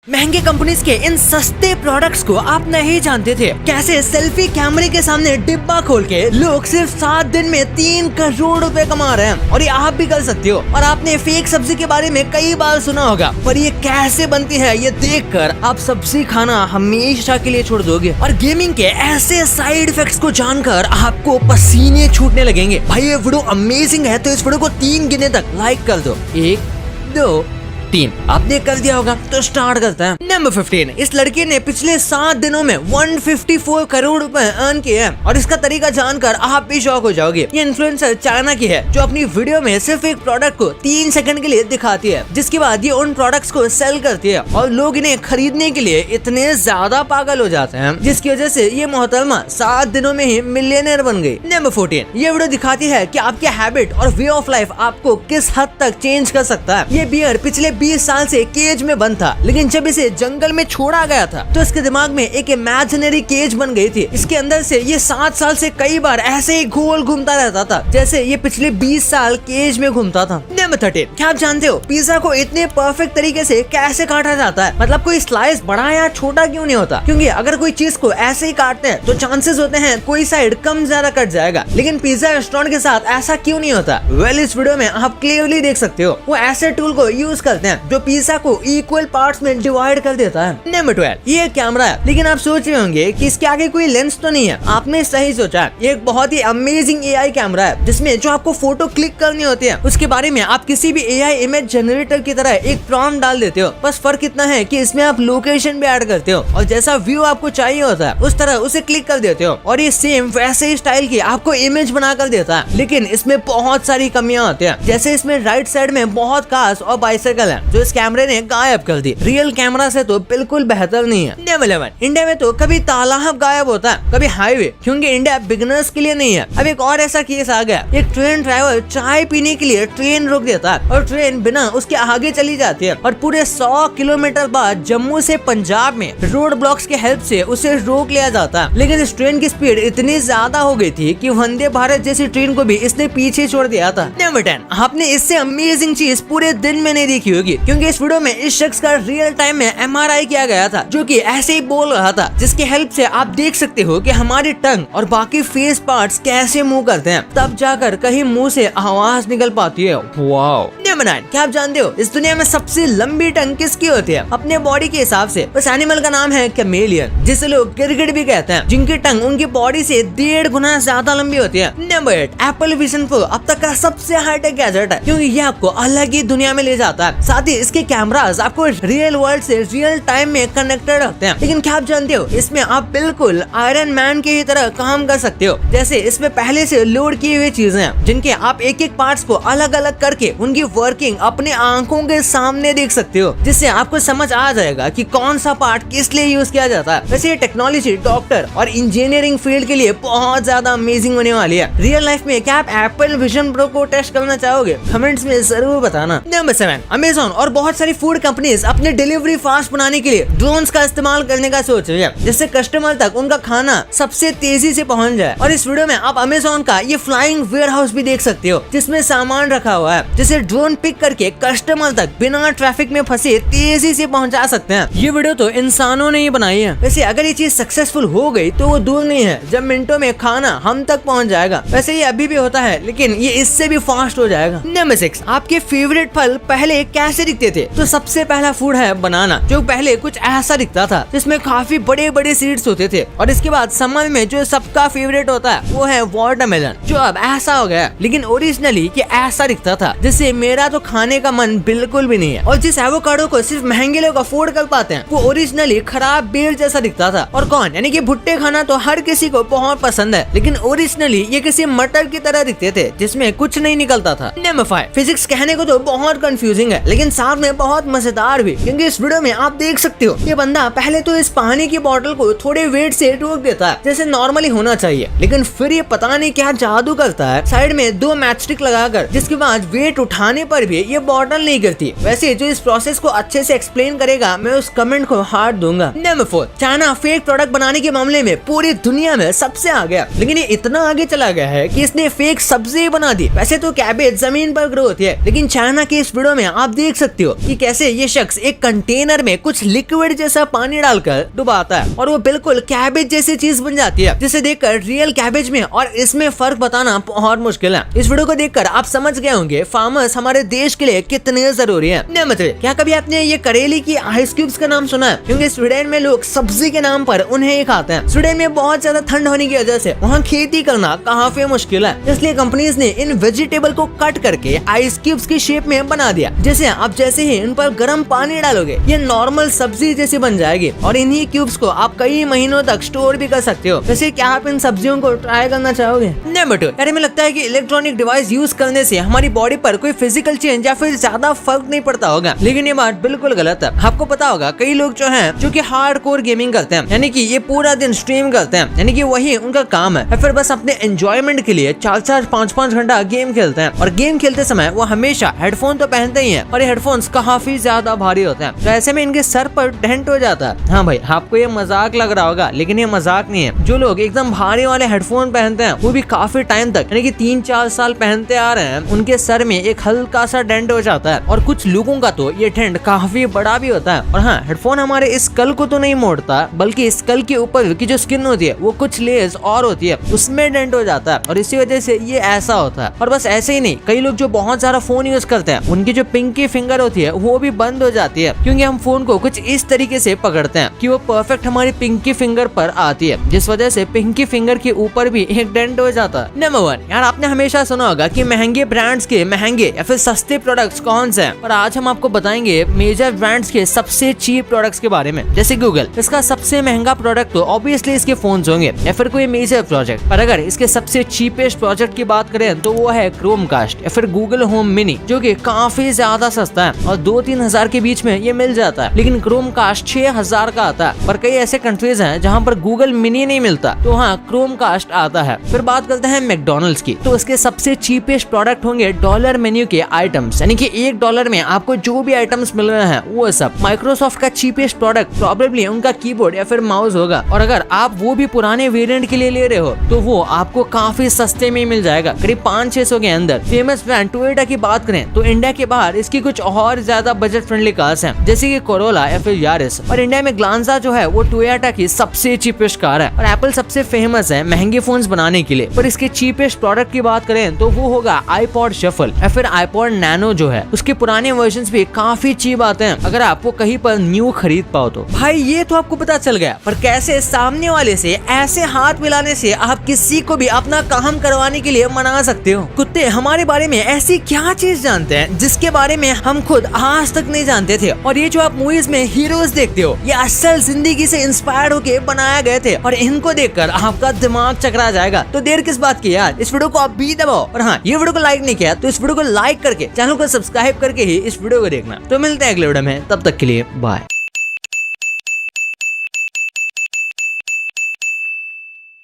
महंगे कंपनीज के इन सस्ते प्रोडक्ट्स को आप नहीं जानते थे। कैसे सेल्फी कैमरे के सामने डिब्बा खोल के लोग सिर्फ 7 दिन में 3 करोड़ रुपए कमा रहे हैं, और ये आप भी कर सकते हो। और आपने फेक सब्जी के बारे में कई बार सुना होगा, पर ये कैसे बनती है ये देखकर आप सब्जी खाना हमेशा के लिए छोड़ दोगे। और गेमिंग के ऐसे साइड इफेक्ट्स को जानकर आपको पसीने छूटने लगेंगे। भाई ये वीडियो अमेजिंग है, तो इस वीडियो को 3 गिने तक लाइक कर दो। 1 2 3 आपने कर दिया होगा, तो स्टार्ट करते हैं। नंबर 15, इस लड़के ने पिछले 7 दिनों में 154 करोड़ रुपए अर्न किए हैं, और इसका तरीका जानकर आप भी शॉक हो जाओगे। ये इन्फ्लुएंसर चाइना की है, जो अपनी वीडियो में सिर्फ एक प्रोडक्ट को 3 सेकंड के लिए दिखाती है, जिसके बाद ये उन प्रोडक्ट्स को सेल करती है, और लोग इन्हें खरीदने के लिए इतने ज्यादा पागल हो जाते हैं, जिसकी वजह से ये मोहतरमा 7 दिनों में ही मिलियनर बन गई। नंबर 14, ये वीडियो दिखाती है कि आपके हैबिट और वे ऑफ लाइफ आपको किस हद तक चेंज कर सकता है। ये बियर पिछले 20 साल से केज में बंद था, लेकिन जब इसे जंगल में छोड़ा गया था तो इसके दिमाग में एक इमेजिनरी केज बन गई थी। इसके अंदर से ये 7 साल से कई बार ऐसे ही गोल घूमता रहता था, जैसे ये पिछले 20 साल केज में घूमता था। नंबर 13, क्या आप जानते हो पिज्जा को इतने परफेक्ट तरीके से कैसे काटा जाता है? मतलब कोई स्लाइस बड़ा या छोटा क्यों नहीं होता? क्योंकि अगर कोई चीज को ऐसे ही काटते हैं तो चांसेस होते हैं कोई साइड कम ज्यादा कट जाएगा, लेकिन पिज्जा रेस्टोरेंट के साथ ऐसा क्यों नहीं होता? वेल, इस वीडियो में आप क्लियरली देख सकते हो, वो ऐसे टूल को यूज करते हैं जो पिज्जा को इक्वल पार्ट्स में डिवाइड कर देता है। नंबर 12, ये कैमरा है, लेकिन आप सोच रहे होंगे कि इसके आगे कोई लेंस तो नहीं है। आपने सही सोचा, ये एक बहुत ही अमेजिंग एआई कैमरा है, जिसमें जो आपको फोटो क्लिक करनी होती है उसके बारे में आप किसी भी एआई इमेज जनरेटर की तरह एक प्रॉम्प्ट डाल देते हो। बस फर्क इतना है कि इसमें आप लोकेशन भी ऐड करते हो, और जैसा व्यू आपको चाहिए होता है उस तरह उसे क्लिक कर देते हो, और ये सेम वैसे ही स्टाइल की आपको इमेज बना कर देता है। लेकिन इसमें बहुत सारी कमियां होती है, जैसे इसमें राइट साइड में बहुत कार्स और बाइसाइकिल है, जो इस कैमरे ने गायब कर दी। रियल कैमरा से तो बिल्कुल बेहतर नहीं है। नंबर 11, इंडिया में तो कभी तालाब गायब होता है, कभी हाईवे, क्योंकि इंडिया बिगिनर्स के लिए नहीं है। अब एक और ऐसा केस आ गया, एक ट्रेन ड्राइवर चाय पीने के लिए ट्रेन रोक देता है, और ट्रेन बिना उसके आगे चली जाती है, और पूरे 100 किलोमीटर बाद जम्मू से पंजाब में रोड ब्लॉक्स के हेल्प से उसे रोक लिया जाता है। लेकिन इस ट्रेन की स्पीड इतनी ज्यादा हो गई थी कि वंदे भारत जैसी ट्रेन को भी इसने पीछे छोड़ दिया था। नंबर 10, आपने इससे अमेजिंग चीज पूरे दिन में नहीं देखी होगी, क्योंकि इस वीडियो में इस शख्स का रियल टाइम में MRI किया गया था, जो कि ऐसे ही बोल रहा था, जिसके हेल्प से आप देख सकते हो कि हमारी टंग और बाकी फेस पार्ट्स कैसे मूव करते हैं, तब जाकर कहीं मुंह से आवाज निकल पाती है। वाओ। नंबर 9, क्या आप जानते हो इस दुनिया में सबसे लंबी टंग किसकी होती है? अपने बॉडी के हिसाब से उस एनिमल का नाम है कैमेलियन, जिसे लोग गिरगिट भी कहते हैं, जिनकी टंग उनकी बॉडी से 1.5 गुना ज्यादा लंबी होती है। नंबर 8, एप्पल विजन प्रो अब तक का सबसे हाईटेक गैजेट है, क्योंकि ये आपको अलग ही दुनिया में ले जाता है। साथ ही इसके कैमरास आपको रियल वर्ल्ड से रियल टाइम में कनेक्टेड रखते हैं। लेकिन क्या आप जानते हो इसमें आप बिल्कुल आयरन मैन की तरह काम कर सकते हो। जैसे इसमें पहले से लोड की हुई चीजें हैं, जिनके आप एक एक पार्ट्स को अलग अलग करके उनकी वर्किंग अपने आंखों के सामने देख सकते हो, जिससे आपको समझ आ जाएगा कि कौन सा पार्ट किस लिए यूज किया जाता है। वैसे ये टेक्नोलॉजी डॉक्टर और इंजीनियरिंग फील्ड के लिए बहुत ज्यादा अमेजिंग होने वाली है। रियल लाइफ में क्या आप एप्पल विजन प्रो को टेस्ट करना चाहोगे? कमेंट्स में जरूर बताना। नंबर 7, अमेज़न और बहुत सारी फूड कंपनीज अपने डिलीवरी फास्ट बनाने के लिए ड्रोन्स का इस्तेमाल करने का सोच रही है, जिससे कस्टमर तक उनका खाना सबसे तेजी से पहुंच जाए। और इस वीडियो में आप अमेज़न का ये फ्लाइंग वेयर हाउस भी देख सकते हो, जिसमें सामान रखा हुआ है, जिसे ड्रोन पिक करके कस्टमर तक बिना ट्रैफिक में फंसे तेजी से पहुंचा सकते हैं। ये वीडियो तो इंसानों ने ही बनाई है। वैसे अगर ये चीज सक्सेसफुल हो गई तो वो दूर नहीं है जब मिनटों में खाना हम तक पहुंच जाएगा। वैसे ये अभी भी होता है, लेकिन ये इससे भी फास्ट हो जाएगा। नंबर 6, आपके फेवरेट फल पहले कैसे दिखते थे? तो सबसे पहला फूड है बनाना, जो पहले कुछ ऐसा दिखता था, जिसमें काफी बड़े बड़े सीड्स होते थे। और इसके बाद समर में जो सबका फेवरेट होता है वो है वाटरमेलन, जो अब ऐसा हो गया। लेकिन ओरिजिनली ये ऐसा दिखता था, जिससे मेरा तो खाने का मन बिल्कुल भी नहीं है। और जिस एवोकाडो को सिर्फ महंगे लोग अफोर्ड कर पाते हैं, वो ओरिजिनली खराब बेल जैसा दिखता था। और कौन, यानी कि भुट्टे खाना तो हर किसी को बहुत पसंद है, लेकिन ओरिजिनली ये किसी मटर की तरह दिखते थे, जिसमें कुछ नहीं निकलता था। नंबर 5, फिजिक्स कहने को तो बहुत कंफ्यूजिंग है, लेकिन साथ में बहुत मजेदार भी, क्योंकि इस वीडियो में आप देख सकते हो ये बंदा पहले तो इस पानी की बोतल को थोड़े वेट से रोक देता है, जैसे नॉर्मली होना चाहिए, लेकिन फिर ये पता नहीं क्या जादू करता है, साइड में 2 मैचस्टिक लगाकर, जिसके बाद वेट उठाने पर पर भी ये बॉटल नहीं करती। वैसे जो इस प्रोसेस को अच्छे से एक्सप्लेन करेगा मैं उस कमेंट को हार्ट दूंगा। नंबर 4, चाइना फेक प्रोडक्ट बनाने के मामले में पूरी दुनिया में सबसे आगे है, लेकिन ये इतना आगे चला गया है कि इसने फेक सब्जी बना दी। वैसे तो कैबेज जमीन पर ग्रो होती है, लेकिन चाइना के इस वीडियो में आप देख सकते हो कि कैसे ये शख्स एक कंटेनर में कुछ लिक्विड जैसा पानी डालकर डुबाता है और वो बिल्कुल कैबेज जैसी चीज बन जाती है, जिसे देखकर रियल कैबेज में और इसमें फर्क बताना बहुत मुश्किल है। इस वीडियो को देखकर आप समझ गए होंगे फार्मर्स हमारे देश के लिए कितने जरूरी है। नंबर 3, क्या कभी आपने ये करेली की आइस क्यूब्स का नाम सुना है? क्योंकि स्वीडन में लोग सब्जी के नाम पर उन्हें ही खाते हैं। स्वीडन में बहुत ज्यादा ठंड होने की वजह से वहाँ खेती करना काफी मुश्किल है, इसलिए कंपनीज ने इन वेजिटेबल को कट करके आइस क्यूब्स की शेप में बना दिया। जैसे ही इन पर गर्म पानी डालोगे ये नॉर्मल सब्जी जैसी बन जाएगी और इन्हीं क्यूब्स को आप कई महीनों तक स्टोर भी कर सकते हो। वैसे क्या आप इन सब्जियों को ट्राई करना चाहोगे? नंबर 2, यार हमें लगता है कि इलेक्ट्रॉनिक डिवाइस यूज करने से हमारी बॉडी पर कोई फिजिकल चेंज या फिर ज्यादा फर्क नहीं पड़ता होगा, लेकिन ये बात बिल्कुल गलत है। आपको पता होगा कई लोग जो कि हार्डकोर गेमिंग करते हैं, यानी कि ये पूरा दिन स्ट्रीम करते हैं, यानी कि वही उनका काम है, फिर बस अपने एंजॉयमेंट के लिए 4-4, 5-5 घंटा गेम खेलते हैं और गेम खेलते समय वो हमेशा हेडफोन तो पहनते ही हैं और ये हेडफोन्स काफी ज्यादा भारी होते हैं, तो ऐसे में इनके सर पर डेंट हो जाता है। हाँ भाई, आपको ये मजाक लग रहा होगा, लेकिन ये मजाक नहीं है। जो लोग एकदम भारी वाले हेडफोन पहनते हैं वो भी काफी टाइम तक यानी कि 3-4 साल पहनते आ रहे हैं, उनके सर में एक हल्का सा डेंट हो जाता है और कुछ लोगों का तो ये डेंट काफी बड़ा भी होता है। और हाँ, हेडफोन हमारे स्कल को तो नहीं मोड़ता, बल्कि स्कल के ऊपर की जो स्किन होती है वो कुछ लेयर्स और होती है, उसमें डेंट हो जाता है और इसी वजह से ये ऐसा होता है। और बस ऐसे ही नहीं, कई लोग जो बहुत सारा फोन यूज करते हैं उनकी जो पिंकी फिंगर होती है वो भी बंद हो जाती है, क्योंकि हम फोन को कुछ इस तरीके से पकड़ते हैं कि वो परफेक्ट हमारी पिंकी फिंगर पर आती है, जिस वजह से पिंकी फिंगर के ऊपर भी एक डेंट हो जाता है। नंबर 1, यार आपने हमेशा सुना होगा कि महंगे ब्रांड्स के महंगे या फिर सस्ते प्रोडक्ट्स कौन से हैं, और आज हम आपको बताएंगे मेजर ब्रांड्स के सबसे चीप प्रोडक्ट्स के बारे में। जैसे गूगल, इसका सबसे महंगा प्रोडक्ट तो ऑब्वियसली इसके फोन्स होंगे या फिर कोई मेजर प्रोजेक्ट, पर अगर इसके सबसे चीपेस्ट प्रोजेक्ट की बात करें तो वो है क्रोमकास्ट या फिर गूगल होम मिनी, जो कि काफी ज्यादा सस्ता है और 2-3 हजार के बीच में ये मिल जाता है, लेकिन क्रोमकास्ट 6,000 का आता है। पर कई ऐसे कंट्रीज हैं जहाँ पर गूगल मिनी नहीं मिलता, तो हाँ क्रोमकास्ट आता है। फिर बात करते हैं मैकडॉनल्ड्स की, तो इसके सबसे चीपेस्ट प्रोडक्ट होंगे डॉलर मेन्यू के आइटम्स, यानी कि $1 में आपको जो भी आइटम्स मिल रहे हैं वो सब। माइक्रोसॉफ्ट का चीपेस्ट प्रोडक्ट प्रोबेबली उनका कीबोर्ड या फिर माउस होगा, और अगर आप वो भी पुराने वेरिएंट के लिए ले रहे हो तो वो आपको काफी सस्ते में मिल जाएगा, करीब 500-600 के अंदर। फेमस ब्रांड टोयोटा की बात करें तो इंडिया के बाहर इसकी कुछ और ज्यादा बजट फ्रेंडली कार्स हैं, जैसे कि कोरोला या फिर यारिस, और इंडिया में ग्लांजा जो है वो टोयोटा की सबसे चीपेस्ट कार है। और एप्पल सबसे फेमस है महंगे फोन्स बनाने के लिए, पर इसके चीपेस्ट प्रोडक्ट की बात करें तो वो होगा आईपॉड शफल या फिर आईपॉड नैनो जो है, उसके पुराने वर्जन्स भी काफी चीप आते हैं अगर आपको कहीं पर न्यू खरीद पाओ तो। भाई ये तो आपको पता चल गया, पर कैसे सामने वाले से ऐसे हाथ मिलाने से आप किसी को भी अपना काम करवाने के लिए मना सकते हो। कुत्ते हमारे बारे में ऐसी क्या चीज जानते हैं जिसके बारे में हम खुद आज तक नहीं जानते थे, और ये जो आप मूवीज में हीरोज देखते हो ये असल जिंदगी से इंस्पायर्ड होके बनाया गए थे, और इनको देखकर आपका दिमाग चकरा जाएगा। तो देर किस बात की यार, इस वीडियो को आप भी दबाओ, और हाँ ये वीडियो को लाइक नहीं किया तो इस वीडियो को लाइक करके चैनल को सब्सक्राइब करके ही इस वीडियो को देखना। तो मिलते हैं अगले वीडियो में, तब तक के लिए बाय।